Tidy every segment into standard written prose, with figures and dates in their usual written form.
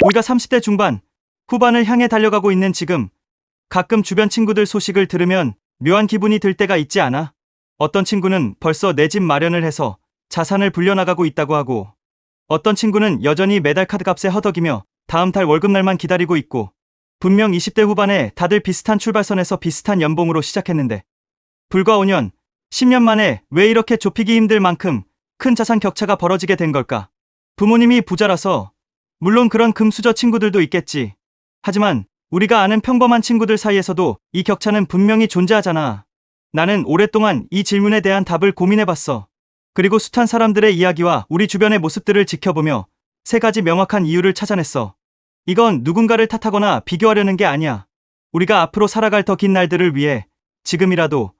우리가 30대 중반, 후반을 향해 달려가고 있는 지금, 가끔 주변 친구들 소식을 들으면 묘한 기분이 들 때가 있지 않아? 어떤 친구는 벌써 내 집 마련을 해서 자산을 불려나가고 있다고 하고, 어떤 친구는 여전히 매달 카드값에 허덕이며 다음 달 월급날만 기다리고 있고, 분명 20대 후반에 다들 비슷한 출발선에서 비슷한 연봉으로 시작했는데, 불과 5년, 10년 만에 왜 이렇게 좁히기 힘들 만큼 큰 자산 격차가 벌어지게 된 걸까? 부모님이 부자라서, 물론 그런 금수저 친구들도 있겠지. 하지만 우리가 아는 평범한 친구들 사이에서도 이 격차는 분명히 존재하잖아. 나는 오랫동안 이 질문에 대한 답을 고민해봤어. 그리고 숱한 사람들의 이야기와 우리 주변의 모습들을 지켜보며 3가지 명확한 이유를 찾아냈어. 이건 누군가를 탓하거나 비교하려는 게 아니야. 우리가 앞으로 살아갈 더 긴 날들을 위해 지금이라도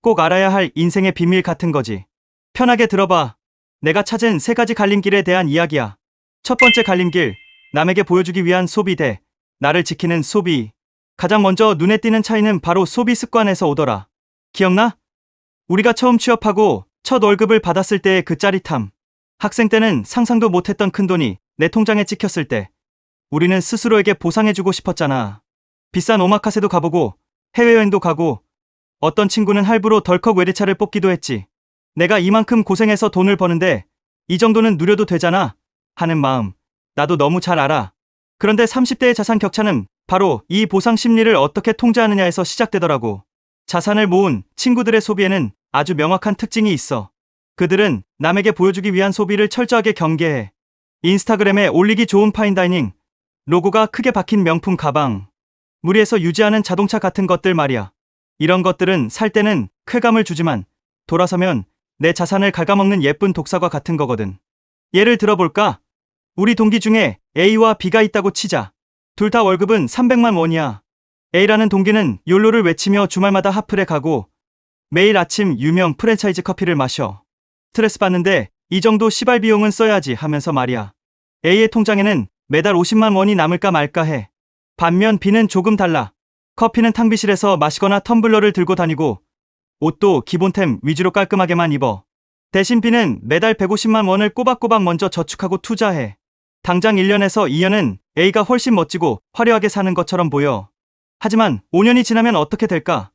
꼭 알아야 할 인생의 비밀 같은 거지. 편하게 들어봐. 내가 찾은 3가지 갈림길에 대한 이야기야. 첫 번째 갈림길, 남에게 보여주기 위한 소비 대 나를 지키는 소비. 가장 먼저 눈에 띄는 차이는 바로 소비 습관에서 오더라. 기억나? 우리가 처음 취업하고 첫 월급을 받았을 때의 그 짜릿함. 학생 때는 상상도 못했던 큰돈이 내 통장에 찍혔을 때 우리는 스스로에게 보상해주고 싶었잖아. 비싼 오마카세도 가보고 해외여행도 가고 어떤 친구는 할부로 덜컥 외제차를 뽑기도 했지. 내가 이만큼 고생해서 돈을 버는데 이 정도는 누려도 되잖아 하는 마음 나도 너무 잘 알아. 그런데 30대의 자산 격차는 바로 이 보상 심리를 어떻게 통제하느냐에서 시작되더라고. 자산을 모은 친구들의 소비에는 아주 명확한 특징이 있어. 그들은 남에게 보여주기 위한 소비를 철저하게 경계해. 인스타그램에 올리기 좋은 파인다이닝, 로고가 크게 박힌 명품 가방, 무리해서 유지하는 자동차 같은 것들 말이야. 이런 것들은 살 때는 쾌감을 주지만 돌아서면 내 자산을 갉아먹는 예쁜 독사과 같은 거거든. 예를 들어볼까? 우리 동기 중에 A와 B가 있다고 치자. 둘 다 월급은 300만 원이야. A라는 동기는 욜로를 외치며 주말마다 핫플에 가고 매일 아침 유명 프랜차이즈 커피를 마셔. 스트레스 받는데 이 정도 시발 비용은 써야지 하면서 말이야. A의 통장에는 매달 50만 원이 남을까 말까 해. 반면 B는 조금 달라. 커피는 탕비실에서 마시거나 텀블러를 들고 다니고 옷도 기본템 위주로 깔끔하게만 입어. 대신 B는 매달 150만 원을 꼬박꼬박 먼저 저축하고 투자해. 당장 1년에서 2년은 A가 훨씬 멋지고 화려하게 사는 것처럼 보여. 하지만 5년이 지나면 어떻게 될까?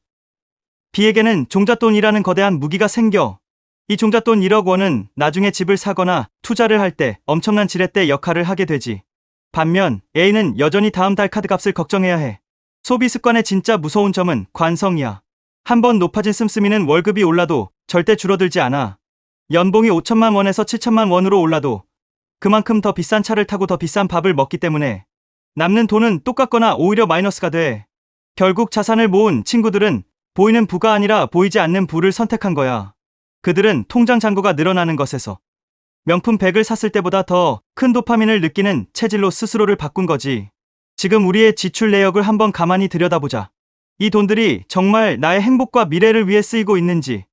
B에게는 종잣돈이라는 거대한 무기가 생겨. 이 종잣돈 1억 원은 나중에 집을 사거나 투자를 할 때 엄청난 지렛대 역할을 하게 되지. 반면 A는 여전히 다음 달 카드값을 걱정해야 해. 소비 습관의 진짜 무서운 점은 관성이야. 한번 높아진 씀씀이는 월급이 올라도 절대 줄어들지 않아. 연봉이 5천만 원에서 7천만 원으로 올라도 그만큼 더 비싼 차를 타고 더 비싼 밥을 먹기 때문에 남는 돈은 똑같거나 오히려 마이너스가 돼. 결국 자산을 모은 친구들은 보이는 부가 아니라 보이지 않는 부를 선택한 거야. 그들은 통장 잔고가 늘어나는 것에서 명품 백을 샀을 때보다 더 큰 도파민을 느끼는 체질로 스스로를 바꾼 거지. 지금 우리의 지출 내역을 한번 가만히 들여다보자. 이 돈들이 정말 나의 행복과 미래를 위해 쓰이고 있는지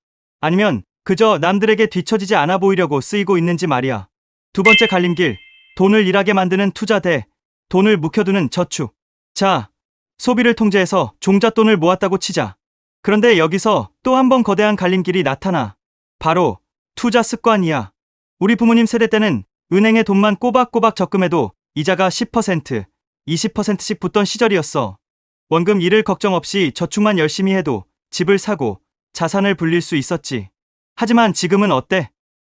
아니면 그저 남들에게 뒤처지지 않아 보이려고 쓰이고 있는지 말이야. 두 번째 갈림길, 돈을 일하게 만드는 투자 대 돈을 묵혀두는 저축. 자, 소비를 통제해서 종잣돈을 모았다고 치자. 그런데 여기서 또 한 번 거대한 갈림길이 나타나. 바로 투자 습관이야. 우리 부모님 세대 때는 은행에 돈만 꼬박꼬박 적금해도 이자가 10%, 20%씩 붙던 시절이었어. 원금 잃을 걱정 없이 저축만 열심히 해도 집을 사고 자산을 불릴 수 있었지. 하지만 지금은 어때?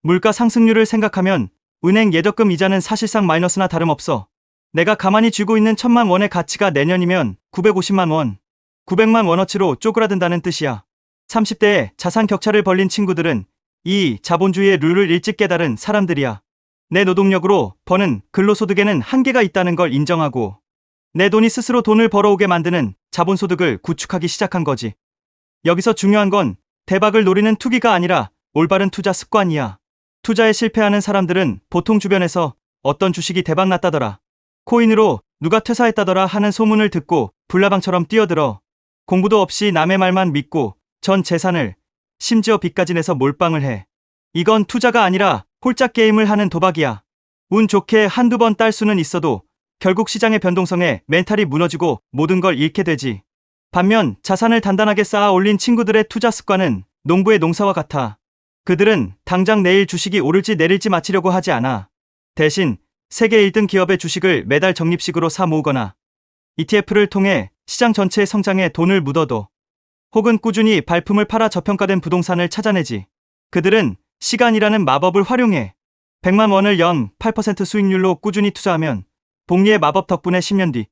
물가 상승률을 생각하면 은행 예적금 이자는 사실상 마이너스나 다름없어. 내가 가만히 쥐고 있는 1,000만 원의 가치가 내년이면 950만 원, 900만 원어치로 쪼그라든다는 뜻이야. 30대에 자산 격차를 벌린 친구들은 이 자본주의의 룰을 일찍 깨달은 사람들이야. 내 노동력으로 버는 근로소득에는 한계가 있다는 걸 인정하고 내 돈이 스스로 돈을 벌어오게 만드는 자본소득을 구축하기 시작한 거지. 여기서 중요한 건 대박을 노리는 투기가 아니라 올바른 투자 습관이야. 투자에 실패하는 사람들은 보통 주변에서 어떤 주식이 대박 났다더라, 코인으로 누가 퇴사했다더라 하는 소문을 듣고 불나방처럼 뛰어들어. 공부도 없이 남의 말만 믿고 전 재산을, 심지어 빚까지 내서 몰빵을 해. 이건 투자가 아니라 홀짝 게임을 하는 도박이야. 운 좋게 한두 번 딸 수는 있어도 결국 시장의 변동성에 멘탈이 무너지고 모든 걸 잃게 되지. 반면 자산을 단단하게 쌓아 올린 친구들의 투자 습관은 농부의 농사와 같아. 그들은 당장 내일 주식이 오를지 내릴지 맞히려고 하지 않아. 대신 세계 1등 기업의 주식을 매달 적립식으로 사 모으거나 ETF를 통해 시장 전체의 성장에 돈을 묻어도 혹은 꾸준히 발품을 팔아 저평가된 부동산을 찾아내지. 그들은 시간이라는 마법을 활용해 100만 원을 연 8% 수익률로 꾸준히 투자하면 복리의 마법 덕분에 10년 뒤,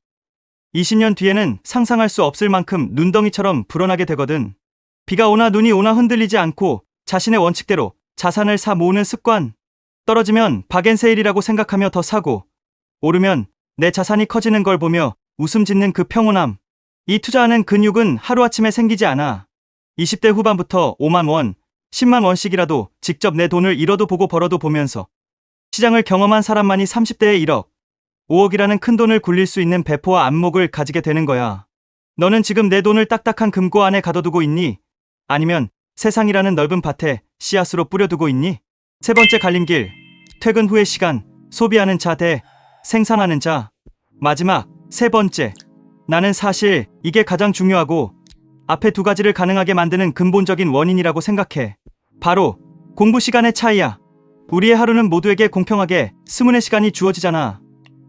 20년 뒤에는 상상할 수 없을 만큼 눈덩이처럼 불어나게 되거든. 비가 오나 눈이 오나 흔들리지 않고 자신의 원칙대로 자산을 사 모으는 습관. 떨어지면 박앤세일이라고 생각하며 더 사고, 오르면 내 자산이 커지는 걸 보며 웃음 짓는 그 평온함. 이 투자하는 근육은 하루아침에 생기지 않아. 20대 후반부터 5만 원, 10만 원씩이라도 직접 내 돈을 잃어도 보고 벌어도 보면서 시장을 경험한 사람만이 30대에 1억, 5억이라는 큰 돈을 굴릴 수 있는 배포와 안목을 가지게 되는 거야. 너는 지금 내 돈을 딱딱한 금고 안에 가둬두고 있니? 아니면 세상이라는 넓은 밭에 씨앗으로 뿌려두고 있니? 세 번째 갈림길, 퇴근 후의 시간, 소비하는 자 대 생산하는 자. 마지막, 세 번째. 나는 사실 이게 가장 중요하고 앞에 두 가지를 가능하게 만드는 근본적인 원인이라고 생각해. 바로 공부 시간의 차이야. 우리의 하루는 모두에게 공평하게 20시간이 주어지잖아.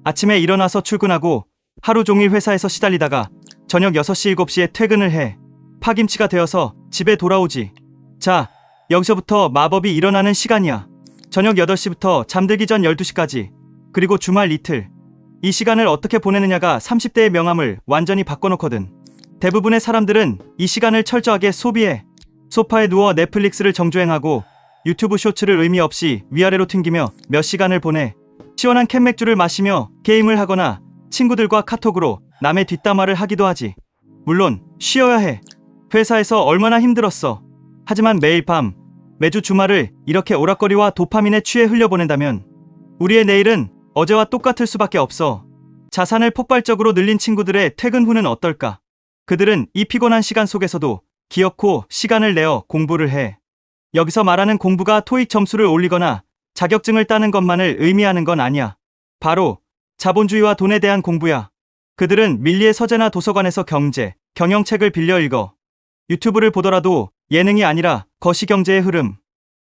아침에 일어나서 출근하고 하루 종일 회사에서 시달리다가 저녁 6시, 7시에 퇴근을 해. 파김치가 되어서 집에 돌아오지. 자, 여기서부터 마법이 일어나는 시간이야. 저녁 8시부터 잠들기 전 12시까지. 그리고 주말 이틀. 이 시간을 어떻게 보내느냐가 30대의 명함을 완전히 바꿔놓거든. 대부분의 사람들은 이 시간을 철저하게 소비해. 소파에 누워 넷플릭스를 정주행하고 유튜브 쇼츠를 의미 없이 위아래로 튕기며 몇 시간을 보내. 시원한 캔맥주를 마시며 게임을 하거나 친구들과 카톡으로 남의 뒷담화를 하기도 하지. 물론 쉬어야 해. 회사에서 얼마나 힘들었어. 하지만 매일 밤, 매주 주말을 이렇게 오락거리와 도파민에 취해 흘려보낸다면 우리의 내일은 어제와 똑같을 수밖에 없어. 자산을 폭발적으로 늘린 친구들의 퇴근 후는 어떨까? 그들은 이 피곤한 시간 속에서도 기어코 시간을 내어 공부를 해. 여기서 말하는 공부가 토익 점수를 올리거나 자격증을 따는 것만을 의미하는 건 아니야. 바로 자본주의와 돈에 대한 공부야. 그들은 밀리의 서재나 도서관에서 경제, 경영책을 빌려 읽어. 유튜브를 보더라도 예능이 아니라 거시경제의 흐름,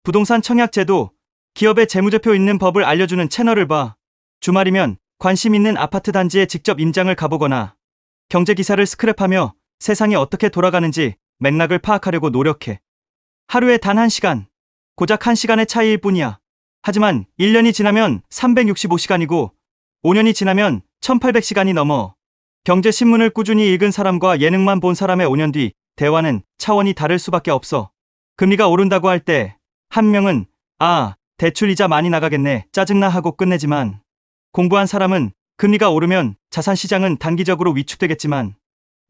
부동산 청약제도, 기업의 재무제표 있는 법을 알려주는 채널을 봐. 주말이면 관심 있는 아파트 단지에 직접 임장을 가보거나 경제기사를 스크랩하며 세상이 어떻게 돌아가는지 맥락을 파악하려고 노력해. 하루에 단 1시간, 고작 1시간의 차이일 뿐이야. 하지만 1년이 지나면 365시간이고 5년이 지나면 1800시간이 넘어. 경제신문을 꾸준히 읽은 사람과 예능만 본 사람의 5년 뒤 대화는 차원이 다를 수밖에 없어. 금리가 오른다고 할 때 한 명은 대출 이자 많이 나가겠네 짜증나 하고 끝내지만, 공부한 사람은 금리가 오르면 자산시장은 단기적으로 위축되겠지만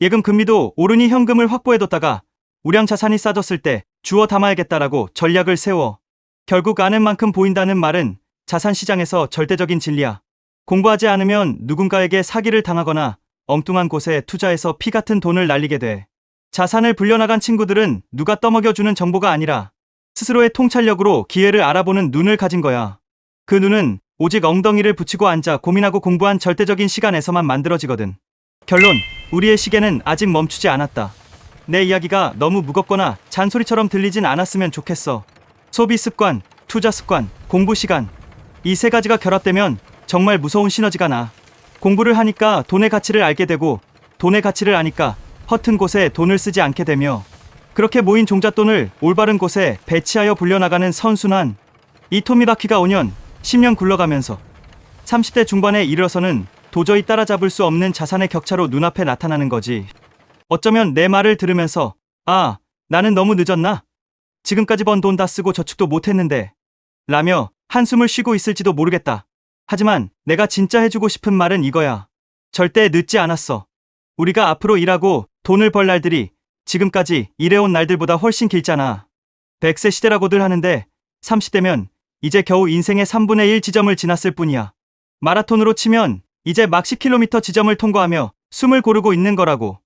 예금 금리도 오르니 현금을 확보해뒀다가 우량 자산이 싸졌을 때 주워 담아야겠다라고 전략을 세워. 결국 아는 만큼 보인다는 말은 자산시장에서 절대적인 진리야. 공부하지 않으면 누군가에게 사기를 당하거나 엉뚱한 곳에 투자해서 피 같은 돈을 날리게 돼. 자산을 불려나간 친구들은 누가 떠먹여주는 정보가 아니라 스스로의 통찰력으로 기회를 알아보는 눈을 가진 거야. 그 눈은 오직 엉덩이를 붙이고 앉아 고민하고 공부한 절대적인 시간에서만 만들어지거든. 결론, 우리의 시계는 아직 멈추지 않았다. 내 이야기가 너무 무겁거나 잔소리처럼 들리진 않았으면 좋겠어. 소비 습관, 투자 습관, 공부 시간. 이 세 가지가 결합되면 정말 무서운 시너지가 나. 공부를 하니까 돈의 가치를 알게 되고 돈의 가치를 아니까 허튼 곳에 돈을 쓰지 않게 되며 그렇게 모인 종잣돈을 올바른 곳에 배치하여 불려나가는 선순환. 이 토미바퀴가 5년, 10년 굴러가면서 30대 중반에 이르러서는 도저히 따라잡을 수 없는 자산의 격차로 눈앞에 나타나는 거지. 어쩌면 내 말을 들으면서 나는 너무 늦었나? 지금까지 번 돈 다 쓰고 저축도 못했는데 라며 한숨을 쉬고 있을지도 모르겠다. 하지만 내가 진짜 해주고 싶은 말은 이거야. 절대 늦지 않았어. 우리가 앞으로 일하고 돈을 벌 날들이 지금까지 일해온 날들보다 훨씬 길잖아. 100세 시대라고들 하는데 30대면 이제 겨우 인생의 3분의 1 지점을 지났을 뿐이야. 마라톤으로 치면 이제 막 10km 지점을 통과하며 숨을 고르고 있는 거라고.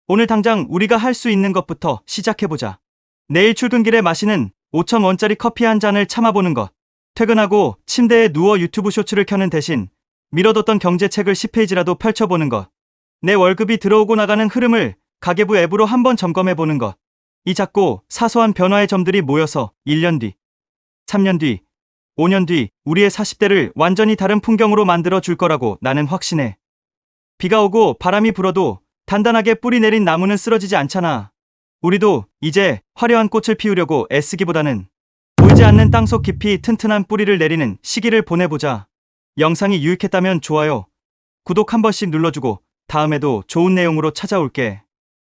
오늘 당장 우리가 할 수 있는 것부터 시작해보자. 내일 출근길에 마시는 5,000원짜리 커피 한 잔을 참아보는 것. 퇴근하고 침대에 누워 유튜브 쇼츠를 켜는 대신 미뤄뒀던 경제책을 10페이지라도 펼쳐보는 것. 내 월급이 들어오고 나가는 흐름을 가계부 앱으로 한번 점검해보는 것. 이 작고 사소한 변화의 점들이 모여서 1년 뒤, 3년 뒤, 5년 뒤 우리의 40대를 완전히 다른 풍경으로 만들어 줄 거라고 나는 확신해. 비가 오고 바람이 불어도 단단하게 뿌리 내린 나무는 쓰러지지 않잖아. 우리도 이제 화려한 꽃을 피우려고 애쓰기보다는 보이지 않는 땅속 깊이 튼튼한 뿌리를 내리는 시기를 보내보자. 영상이 유익했다면 좋아요, 구독 한 번씩 눌러주고 다음에도 좋은 내용으로 찾아올게.